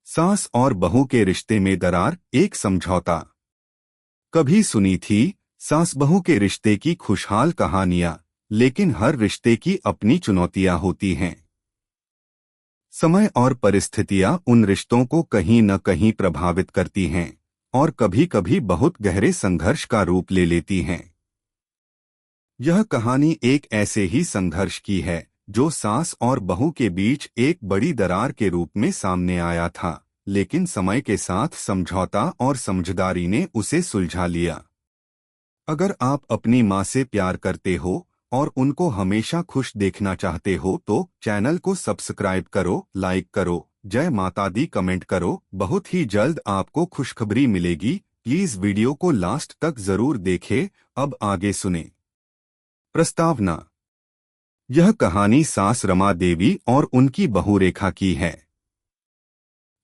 सास और बहू के रिश्ते में दरार, एक समझौता। कभी सुनी थी सास बहू के रिश्ते की खुशहाल कहानियां, लेकिन हर रिश्ते की अपनी चुनौतियां होती हैं। समय और परिस्थितियां उन रिश्तों को कहीं न कहीं प्रभावित करती हैं और कभी-कभी बहुत गहरे संघर्ष का रूप ले लेती हैं। यह कहानी एक ऐसे ही संघर्ष की है जो सास और बहू के बीच एक बड़ी दरार के रूप में सामने आया था, लेकिन समय के साथ समझौता और समझदारी ने उसे सुलझा लिया। अगर आप अपनी माँ से प्यार करते हो और उनको हमेशा खुश देखना चाहते हो तो चैनल को सब्सक्राइब करो, लाइक करो, जय माता दी कमेंट करो। बहुत ही जल्द आपको खुशखबरी मिलेगी। प्लीज वीडियो को लास्ट तक जरूर देखें। अब आगे सुने। प्रस्तावना। यह कहानी सास रमा देवी और उनकी बहू रेखा की है।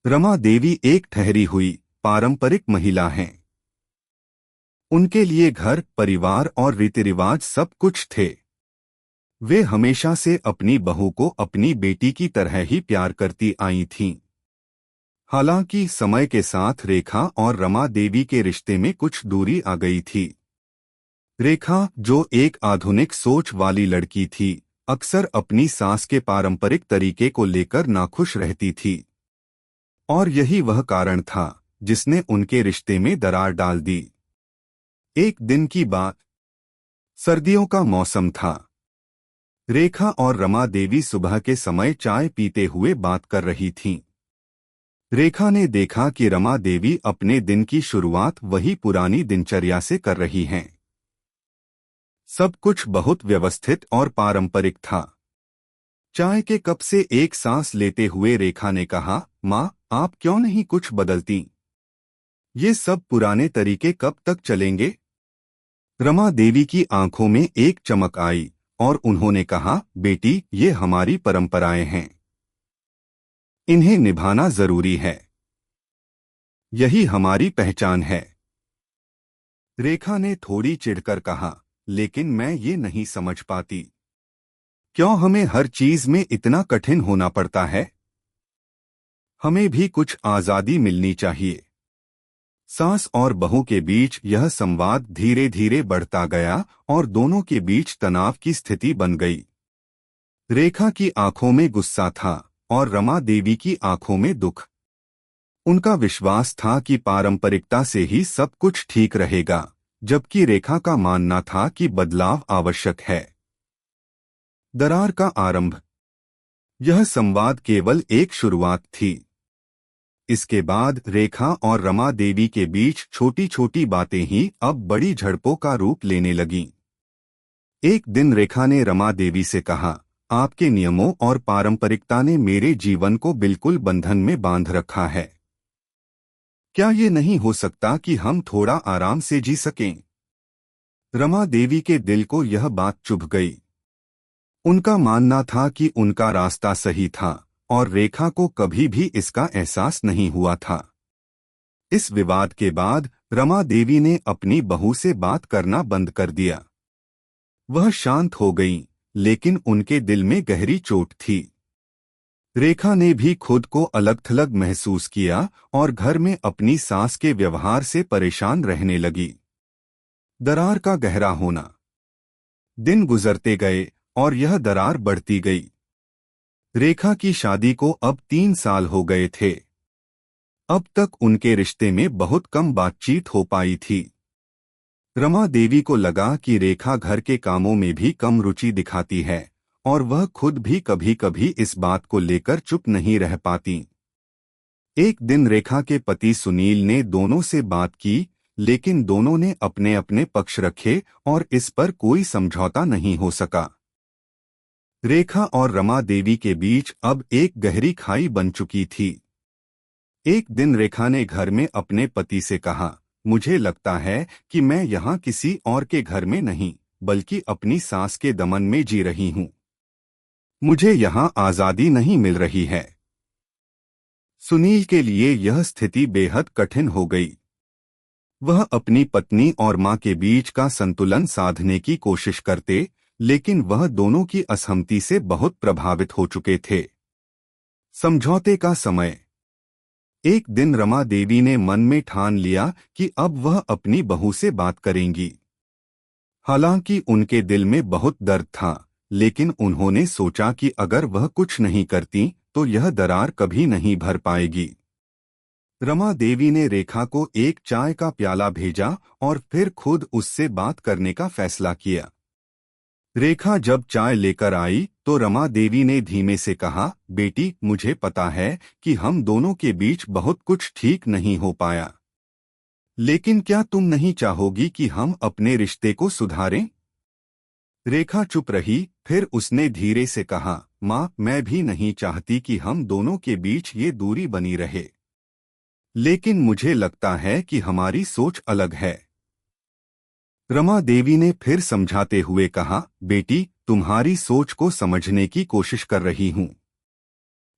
रमा देवी एक ठहरी हुई पारंपरिक महिला हैं। उनके लिए घर, परिवार और रीति रिवाज सब कुछ थे। वे हमेशा से अपनी बहू को अपनी बेटी की तरह ही प्यार करती आई थीं। हालांकि समय के साथ रेखा और रमा देवी के रिश्ते में कुछ दूरी आ गई थी। रेखा, जो एक आधुनिक सोच वाली लड़की थी, अक्सर अपनी सास के पारंपरिक तरीके को लेकर नाखुश रहती थी और यही वह कारण था जिसने उनके रिश्ते में दरार डाल दी। एक दिन की बात, सर्दियों का मौसम था। रेखा और रमा देवी सुबह के समय चाय पीते हुए बात कर रही थीं। रेखा ने देखा कि रमा देवी अपने दिन की शुरुआत वही पुरानी दिनचर्या से कर रही हैं। सब कुछ बहुत व्यवस्थित और पारंपरिक था। चाय के कप से एक सांस लेते हुए रेखा ने कहा, माँ, आप क्यों नहीं कुछ बदलती? ये सब पुराने तरीके कब तक चलेंगे? रमा देवी की आंखों में एक चमक आई और उन्होंने कहा, बेटी, ये हमारी परंपराएं हैं। इन्हें निभाना जरूरी है। यही हमारी पहचान है। रेखा ने थोड़ी चिढ़कर कहा, लेकिन मैं ये नहीं समझ पाती, क्यों हमें हर चीज में इतना कठिन होना पड़ता है? हमें भी कुछ आजादी मिलनी चाहिए। सास और बहू के बीच यह संवाद धीरे धीरे बढ़ता गया और दोनों के बीच तनाव की स्थिति बन गई। रेखा की आंखों में गुस्सा था और रमा देवी की आंखों में दुख। उनका विश्वास था कि पारंपरिकता से ही सब कुछ ठीक रहेगा, जबकि रेखा का मानना था कि बदलाव आवश्यक है। दरार का आरंभ। यह संवाद केवल एक शुरुआत थी। इसके बाद रेखा और रमा देवी के बीच छोटी छोटी बातें ही अब बड़ी झड़पों का रूप लेने लगीं। एक दिन रेखा ने रमा देवी से कहा, आपके नियमों और पारंपरिकता ने मेरे जीवन को बिल्कुल बंधन में बांध रखा है। क्या ये नहीं हो सकता कि हम थोड़ा आराम से जी सकें? रमा देवी के दिल को यह बात चुभ गई। उनका मानना था कि उनका रास्ता सही था और रेखा को कभी भी इसका एहसास नहीं हुआ था। इस विवाद के बाद रमा देवी ने अपनी बहू से बात करना बंद कर दिया। वह शांत हो गईं, लेकिन उनके दिल में गहरी चोट थी। रेखा ने भी खुद को अलग-थलग महसूस किया और घर में अपनी सास के व्यवहार से परेशान रहने लगी। दरार का गहरा होना। दिन गुजरते गए और यह दरार बढ़ती गई। रेखा की शादी को अब 3 साल हो गए थे। अब तक उनके रिश्ते में बहुत कम बातचीत हो पाई थी। रमा देवी को लगा कि रेखा घर के कामों में भी कम रुचि दिखाती है और वह खुद भी कभी-कभी इस बात को लेकर चुप नहीं रह पाती। एक दिन रेखा के पति सुनील ने दोनों से बात की, लेकिन दोनों ने अपने अपने पक्ष रखे और इस पर कोई समझौता नहीं हो सका। रेखा और रमा देवी के बीच अब एक गहरी खाई बन चुकी थी। एक दिन रेखा ने घर में अपने पति से कहा, मुझे लगता है कि मैं यहाँ किसी और के घर में नहीं, बल्कि अपनी सास के दमन में जी रही हूँ। मुझे यहाँ आजादी नहीं मिल रही है। सुनील के लिए यह स्थिति बेहद कठिन हो गई। वह अपनी पत्नी और मां के बीच का संतुलन साधने की कोशिश करते, लेकिन वह दोनों की असहमति से बहुत प्रभावित हो चुके थे। समझौते का समय। एक दिन रमा देवी ने मन में ठान लिया कि अब वह अपनी बहू से बात करेंगी। हालांकि उनके दिल में बहुत दर्द था, लेकिन उन्होंने सोचा कि अगर वह कुछ नहीं करती तो यह दरार कभी नहीं भर पाएगी। रमा देवी ने रेखा को एक चाय का प्याला भेजा और फिर खुद उससे बात करने का फैसला किया। रेखा जब चाय लेकर आई तो रमा देवी ने धीमे से कहा, बेटी, मुझे पता है कि हम दोनों के बीच बहुत कुछ ठीक नहीं हो पाया, लेकिन क्या तुम नहीं चाहोगी कि हम अपने रिश्ते को सुधारें? रेखा चुप रही, फिर उसने धीरे से कहा, माँ, मैं भी नहीं चाहती कि हम दोनों के बीच ये दूरी बनी रहे, लेकिन मुझे लगता है कि हमारी सोच अलग है। रमा देवी ने फिर समझाते हुए कहा, बेटी, तुम्हारी सोच को समझने की कोशिश कर रही हूँ।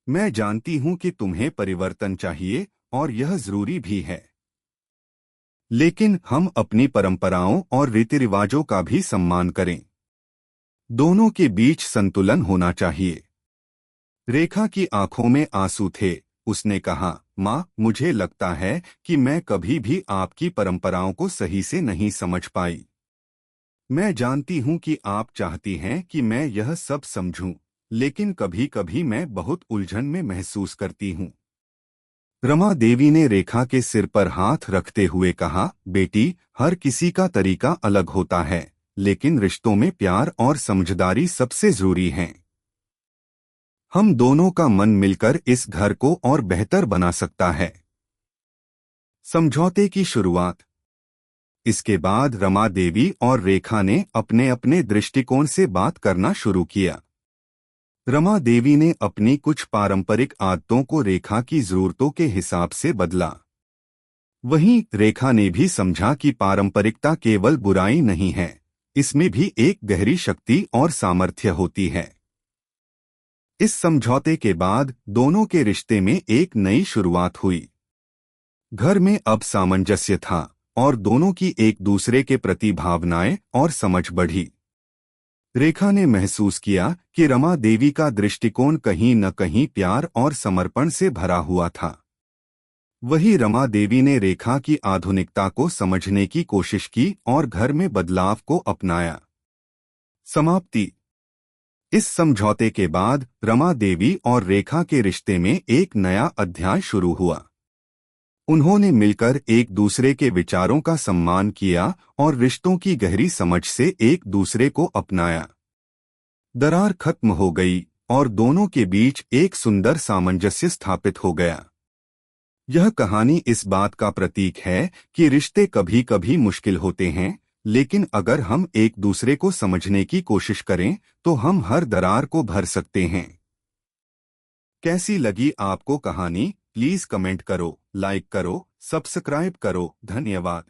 मैं जानती हूँ कि तुम्हें परिवर्तन चाहिए और यह जरूरी भी है, लेकिन हम अपनी परंपराओं और रीति रिवाजों का भी सम्मान करें। दोनों के बीच संतुलन होना चाहिए। रेखा की आंखों में आंसू थे। उसने कहा, माँ, मुझे लगता है कि मैं कभी भी आपकी परंपराओं को सही से नहीं समझ पाई। मैं जानती हूँ कि आप चाहती हैं कि मैं यह सब समझूं, लेकिन कभी कभी मैं बहुत उलझन में महसूस करती हूँ। रमा देवी ने रेखा के सिर पर हाथ रखते हुए कहा, बेटी, हर किसी का तरीका अलग होता है, लेकिन रिश्तों में प्यार और समझदारी सबसे जरूरी है। हम दोनों का मन मिलकर इस घर को और बेहतर बना सकता है। समझौते की शुरुआत। इसके बाद रमा देवी और रेखा ने अपने अपने दृष्टिकोण से बात करना शुरू किया। रमा देवी ने अपनी कुछ पारंपरिक आदतों को रेखा की जरूरतों के हिसाब से बदला। वहीं रेखा ने भी समझा कि पारंपरिकता केवल बुराई नहीं है, इसमें भी एक गहरी शक्ति और सामर्थ्य होती है। इस समझौते के बाद दोनों के रिश्ते में एक नई शुरुआत हुई। घर में अब सामंजस्य था और दोनों की एक दूसरे के प्रति भावनाएं और समझ बढ़ी। रेखा ने महसूस किया कि रमा देवी का दृष्टिकोण कहीं न कहीं प्यार और समर्पण से भरा हुआ था। वही रमा देवी ने रेखा की आधुनिकता को समझने की कोशिश की और घर में बदलाव को अपनाया। समाप्ति। इस समझौते के बाद रमा देवी और रेखा के रिश्ते में एक नया अध्याय शुरू हुआ। उन्होंने मिलकर एक दूसरे के विचारों का सम्मान किया और रिश्तों की गहरी समझ से एक दूसरे को अपनाया। दरार खत्म हो गई और दोनों के बीच एक सुंदर सामंजस्य स्थापित हो गया। यह कहानी इस बात का प्रतीक है कि रिश्ते कभी कभी मुश्किल होते हैं, लेकिन अगर हम एक दूसरे को समझने की कोशिश करें तो हम हर दरार को भर सकते हैं। कैसी लगी आपको कहानी? प्लीज कमेंट करो, लाइक करो, सब्सक्राइब करो। धन्यवाद।